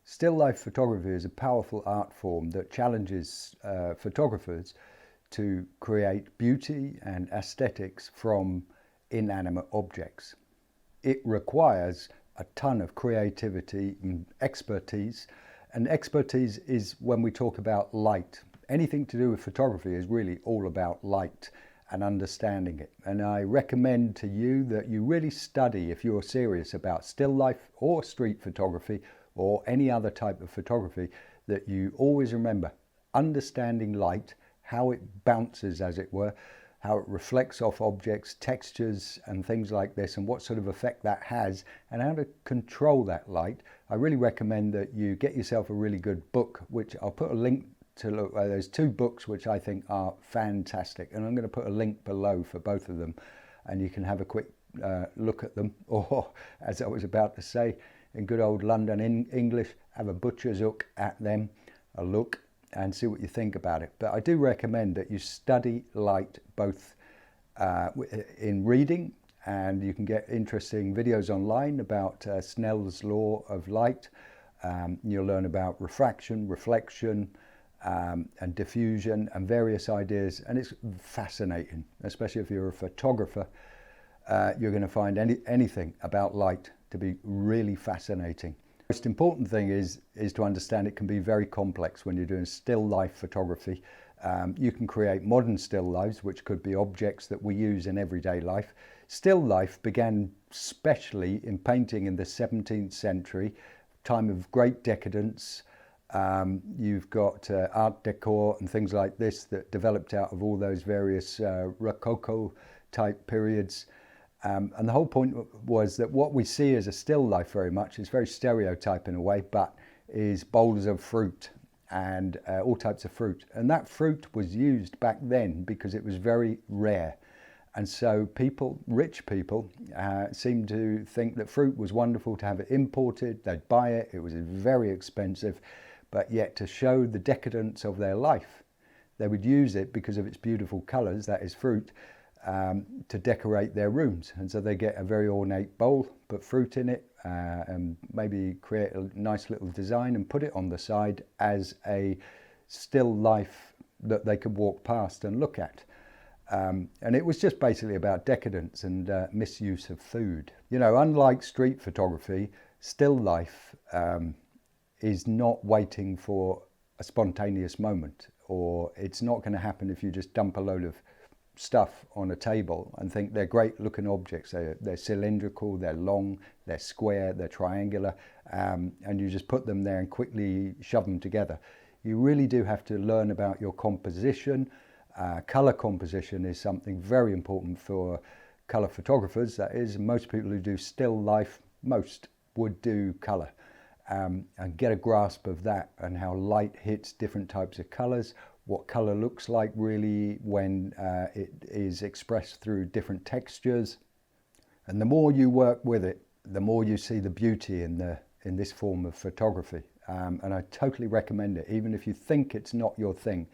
Still life photography is a powerful art form that challenges photographers to create beauty and aesthetics from inanimate objects. It requires a ton of creativity and expertise, and expertise is when we talk about light. Anything to do with photography is really all about light and understanding it. And I recommend to you that you really study, if you're serious about still life or street photography or any other type of photography, that you always remember understanding light, how it bounces, as it were, how it reflects off objects, textures and things like this, and what sort of effect that has, and how to control that light. I really recommend that you get yourself a really good book, which I'll put a link to. Look, there's two books which I think are fantastic, and I'm going to put a link below for both of them, and you can have a quick look at them, or as I was about to say in good old London English, have a butcher's hook at them, a look, and see what you think about it. But I do recommend that you study light both in reading, and you can get interesting videos online about Snell's law of light. You'll learn about refraction, reflection, and diffusion and various ideas, and it's fascinating, especially if you're a photographer. You're going to find anything about light to be really fascinating. The most important thing is to understand it can be very complex when you're doing still life photography. You can create modern still lifes, which could be objects that we use in everyday life. Still life began specially in painting in the 17th century, time of great decadence. You've got art decor and things like this that developed out of all those various Rococo type periods. And the whole point was that what we see as a still life very much is very stereotype in a way, but is bowls of fruit and all types of fruit. And that fruit was used back then because it was very rare. And so people, rich people, seemed to think that fruit was wonderful to have it imported. They'd buy it. It was very expensive. But yet to show the decadence of their life, they would use it because of its beautiful colours, that is fruit, to decorate their rooms. And so they get a very ornate bowl, put fruit in it, and maybe create a nice little design and put it on the side as a still life that they could walk past and look at. And it was just basically about decadence and misuse of food. You know, unlike street photography, still life is not waiting for a spontaneous moment, or it's not going to happen if you just dump a load of stuff on a table and think they're great looking objects. They're cylindrical, they're long, they're square, they're triangular, and you just put them there and quickly shove them together. You really do have to learn about your composition. Color composition is something very important for color photographers. That is, most people who do still life, most would do color. And get a grasp of that and how light hits different types of colors, what color looks like really when it is expressed through different textures. And the more you work with it, the more you see the beauty in this form of photography. And I totally recommend it, even if you think it's not your thing,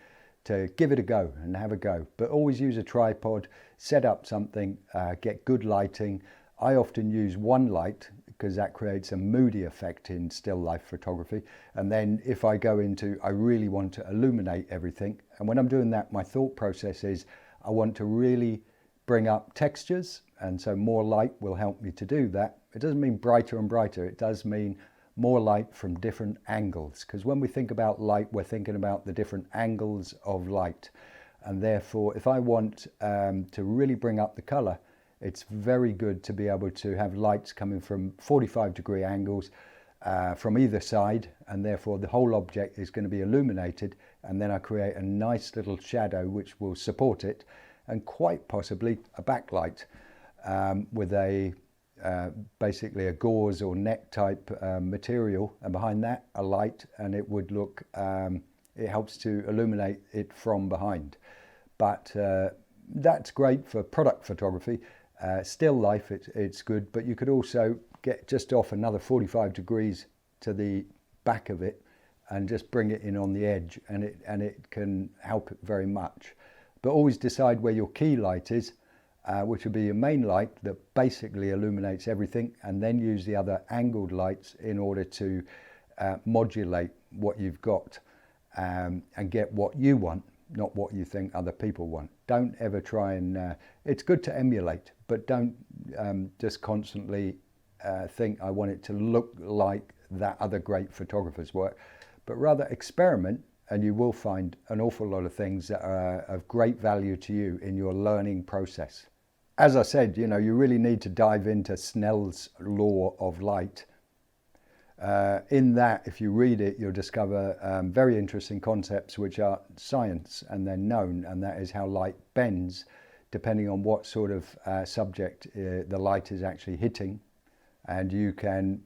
to give it a go and have a go. But always use a tripod, set up something, get good lighting. I often use one light because that creates a moody effect in still life photography. And then if I go into, I really want to illuminate everything. And when I'm doing that, my thought process is I want to really bring up textures. And so more light will help me to do that. It doesn't mean brighter and brighter. It does mean more light from different angles. Because when we think about light, we're thinking about the different angles of light. And therefore, if I want to really bring up the color, it's very good to be able to have lights coming from 45-degree angles from either side, and therefore the whole object is going to be illuminated, and then I create a nice little shadow which will support it, and quite possibly a backlight with a basically a gauze or net type material, and behind that a light, and it would look, it helps to illuminate it from behind. But that's great for product photography. Still life, it's good, but you could also get just off another 45 degrees to the back of it and just bring it in on the edge, and it can help it very much. But always decide where your key light is, which would be your main light that basically illuminates everything, and then use the other angled lights in order to modulate what you've got and get what you want, not what you think other people want. Don't ever try and, it's good to emulate, but don't just constantly think I want it to look like that other great photographer's work, but rather experiment, and you will find an awful lot of things that are of great value to you in your learning process. As I said, you know, you really need to dive into Snell's law of light. In that, if you read it, you'll discover very interesting concepts which are science and they're known, and that is how light bends depending on what sort of subject the light is actually hitting. And you can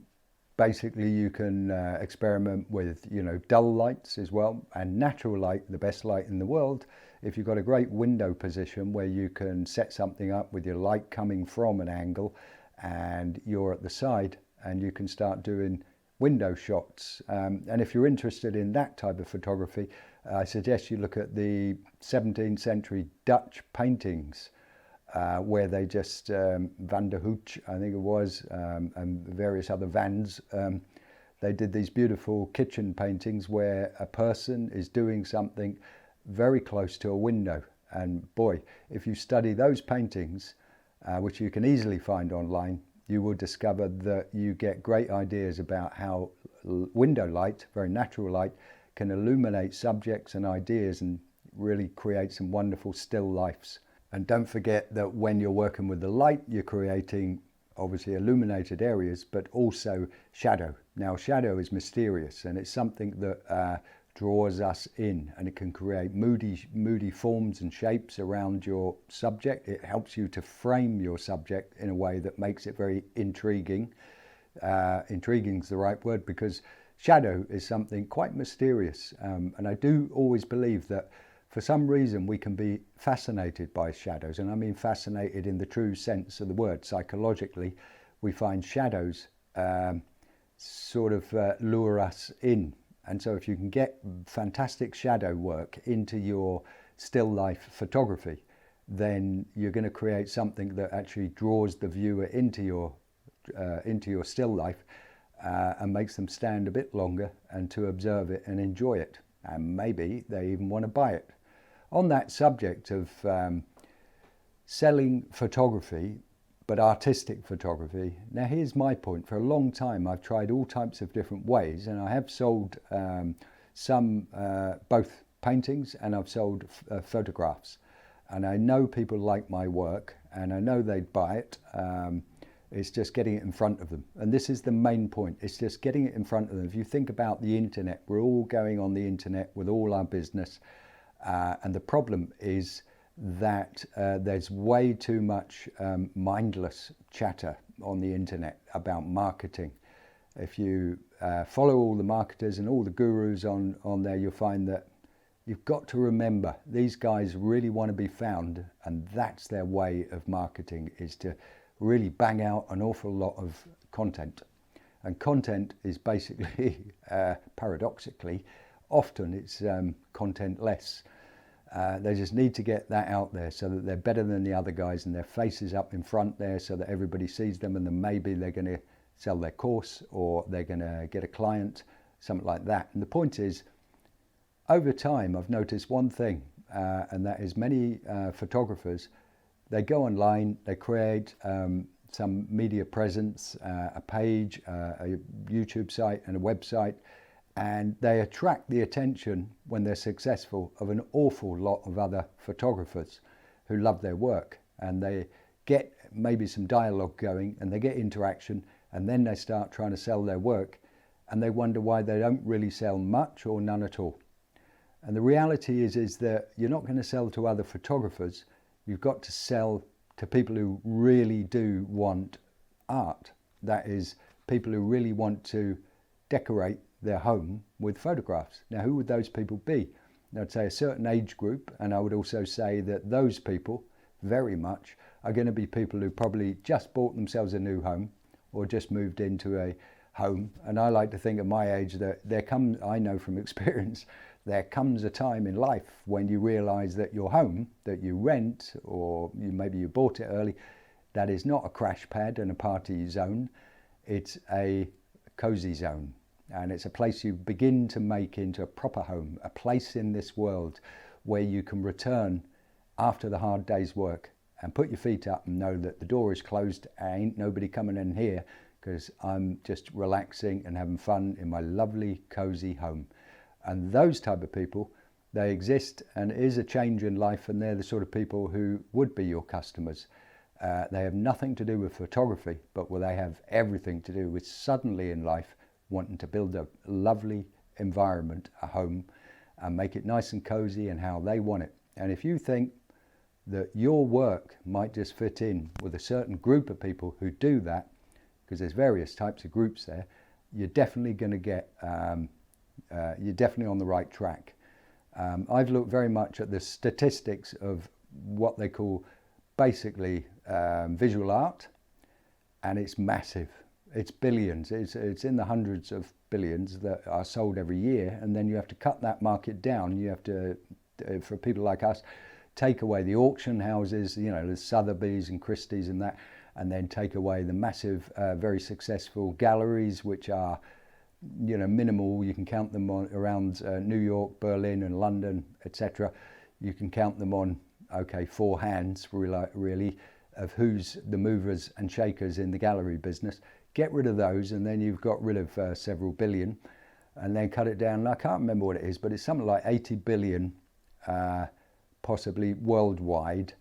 experiment with, you know, dull lights as well, and natural light, the best light in the world. If you've got a great window position where you can set something up with your light coming from an angle and you're at the side, and you can start doing window shots. And if you're interested in that type of photography, I suggest you look at the 17th century Dutch paintings where they just, Van der Hoek, I think it was, and various other Vans, they did these beautiful kitchen paintings where a person is doing something very close to a window. And boy, if you study those paintings, which you can easily find online, you will discover that you get great ideas about how window light, very natural light, can illuminate subjects and ideas and really create some wonderful still lifes. And don't forget that when you're working with the light, you're creating obviously illuminated areas, but also shadow. Now, shadow is mysterious, and it's something that draws us in, and it can create moody forms and shapes around your subject. It helps you to frame your subject in a way that makes it very intriguing. Intriguing is the right word, because shadow is something quite mysterious. And I do always believe that for some reason we can be fascinated by shadows, and I mean fascinated in the true sense of the word. Psychologically, we find shadows sort of lure us in. And so if you can get fantastic shadow work into your still life photography, then you're going to create something that actually draws the viewer into your still life and makes them stand a bit longer and to observe it and enjoy it. And maybe they even want to buy it. On that subject of selling photography, but artistic photography, now here's my point. For a long time I've tried all types of different ways, and I have sold some both paintings, and I've sold photographs, and I know people like my work and I know they'd buy it. It's just getting it in front of them, and this is the main point. It's just getting it in front of them. If you think about the internet, we're all going on the internet with all our business, and the problem is that there's way too much mindless chatter on the internet about marketing. If you follow all the marketers and all the gurus on there, you'll find that you've got to remember these guys really want to be found, and that's their way of marketing, is to really bang out an awful lot of content. And content is basically, paradoxically, often it's content-less. They just need to get that out there so that they're better than the other guys, and their face is up in front there so that everybody sees them, and then maybe they're going to sell their course or they're going to get a client, something like that. And the point is, over time I've noticed one thing, and that is many photographers, they go online, they create some media presence, a page, a YouTube site and a website, and they attract the attention, when they're successful, of an awful lot of other photographers who love their work, and they get maybe some dialogue going and they get interaction, and then they start trying to sell their work, and they wonder why they don't really sell much or none at all. And the reality is that you're not going to sell to other photographers. You've got to sell to people who really do want art. That is, people who really want to decorate their home with photographs. Now, who would those people be? I'd say a certain age group, and I would also say that those people very much are going to be people who probably just bought themselves a new home or just moved into a home. And I like to think at my age that I know from experience, there comes a time in life when you realize that your home that you rent, or maybe you bought it early, that is not a crash pad and a party zone. It's a cozy zone. And it's a place you begin to make into a proper home, a place in this world where you can return after the hard day's work and put your feet up and know that the door is closed, ain't nobody coming in here, because I'm just relaxing and having fun in my lovely cozy home. And those type of people, they exist, and it is a change in life, and they're the sort of people who would be your customers. They have nothing to do with photography, but they have everything to do with suddenly in life wanting to build a lovely environment, a home, and make it nice and cozy and how they want it. And if you think that your work might just fit in with a certain group of people who do that, because there's various types of groups there, you're definitely going to get, you're definitely on the right track. I've looked very much at the statistics of what they call basically visual art, and it's massive. It's billions. It's in the hundreds of billions that are sold every year, and then you have to cut that market down. You have to, for people like us, take away the auction houses, the Sotheby's and Christie's and that, and then take away the massive, very successful galleries, which are, minimal. You can count them on around New York, Berlin and London, etc. You can count them on, 4 hands really, of who's the movers and shakers in the gallery business. Get rid of those, and then you've got rid of several billion, and then cut it down. And I can't remember what it is, but it's something like 80 billion, possibly worldwide,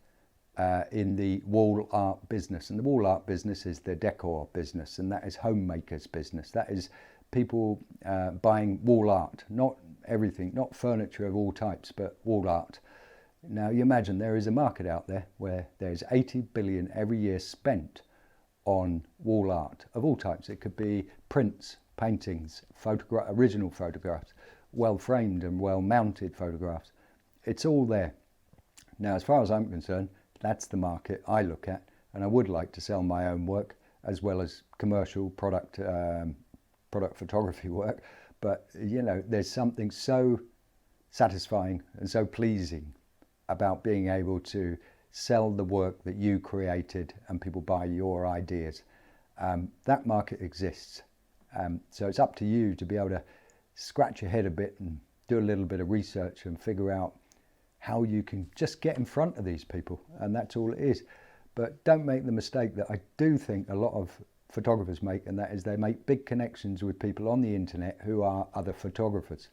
in the wall art business. And the wall art business is the decor business, and that is homemakers business. That is people buying wall art, not everything, not furniture of all types, but wall art. Now you imagine there is a market out there where there's 80 billion every year spent on wall art of all types. It could be prints, paintings, original photographs, well framed and well mounted photographs. It's all there. Now, as far as I'm concerned, that's the market I look at, and I would like to sell my own work as well as commercial product photography work. But there's something so satisfying and so pleasing about being able to sell the work that you created and people buy your ideas. That market exists. So it's up to you to be able to scratch your head a bit and do a little bit of research and figure out how you can just get in front of these people, and that's all it is. But don't make the mistake that I do think a lot of photographers make, and that is they make big connections with people on the internet who are other photographers,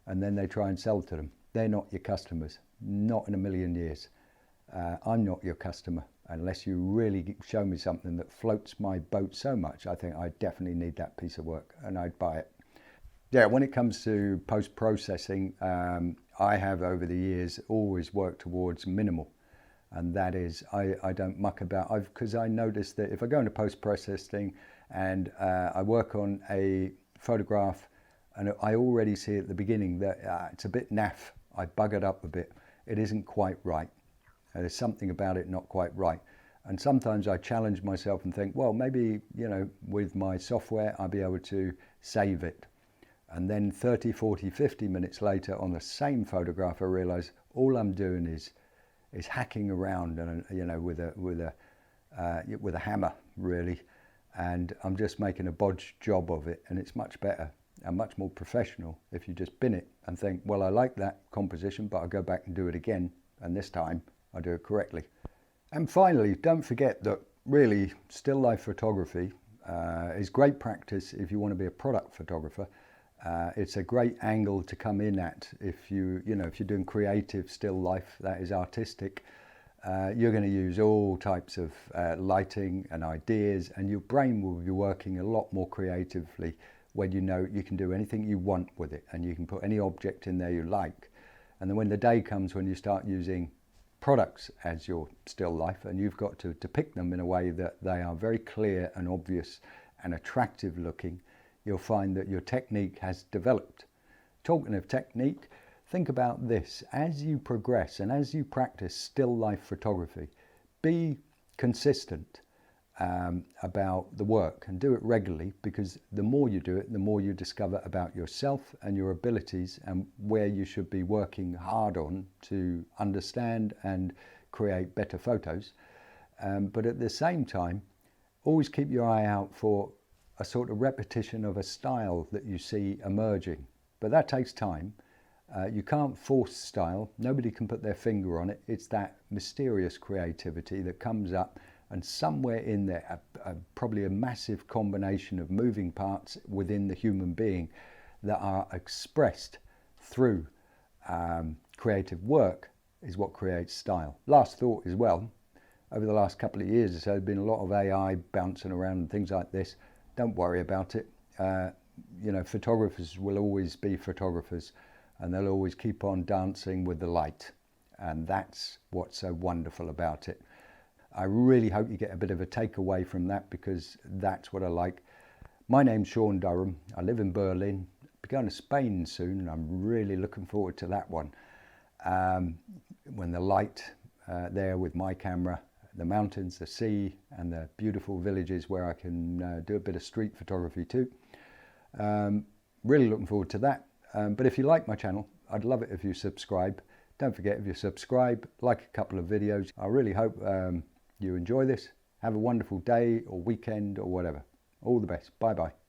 and then they try and sell to them. They're not your customers, not in a million years. I'm not your customer unless you really show me something that floats my boat so much. I think I definitely need that piece of work, and I'd buy it. Yeah, when it comes to post-processing, I have over the years always worked towards minimal, and that is I don't muck about, because I noticed that if I go into post-processing and I work on a photograph and I already see at the beginning that it's a bit naff, I bug it up a bit, it isn't quite right. There's something about it not quite right. And sometimes I challenge myself and think, well, maybe, with my software, I'll be able to save it. And then 30, 40, 50 minutes later on the same photograph, I realize all I'm doing is hacking around and, with a hammer, really. And I'm just making a bodged job of it. And it's much better and much more professional if you just bin it and think, well, I like that composition, but I'll go back and do it again. And this time I do it correctly. And finally, don't forget that really still life photography is great practice if you want to be a product photographer. It's a great angle to come in at if you're doing creative still life, that is artistic. You're going to use all types of lighting and ideas, and your brain will be working a lot more creatively when you can do anything you want with it, and you can put any object in there you like. And then when the day comes when you start using products as your still life, and you've got to depict them in a way that they are very clear and obvious and attractive looking, you'll find that your technique has developed. Talking of technique, think about this. As you progress and as you practice still life photography, be consistent about the work and do it regularly, because the more you do it, the more you discover about yourself and your abilities and where you should be working hard on to understand and create better photos. But at the same time, always keep your eye out for a sort of repetition of a style that you see emerging. But that takes time. You can't force style. Nobody can put their finger on it. It's that mysterious creativity that comes up, and somewhere in there, probably a massive combination of moving parts within the human being that are expressed through creative work is what creates style. Last thought as well, over the last couple of years or so, there's been a lot of AI bouncing around and things like this. Don't worry about it. You know, photographers will always be photographers, and they'll always keep on dancing with the light. And that's what's so wonderful about it. I really hope you get a bit of a takeaway from that, because that's what I like. My name's Sean Durham. I live in Berlin. I'll be going to Spain soon, and I'm really looking forward to that one. When the light there with my camera, the mountains, the sea, and the beautiful villages where I can do a bit of street photography too. Really looking forward to that. But if you like my channel, I'd love it if you subscribe. Don't forget, if you subscribe, like a couple of videos. I really hope you enjoy this. Have a wonderful day or weekend or whatever. All the best. Bye bye.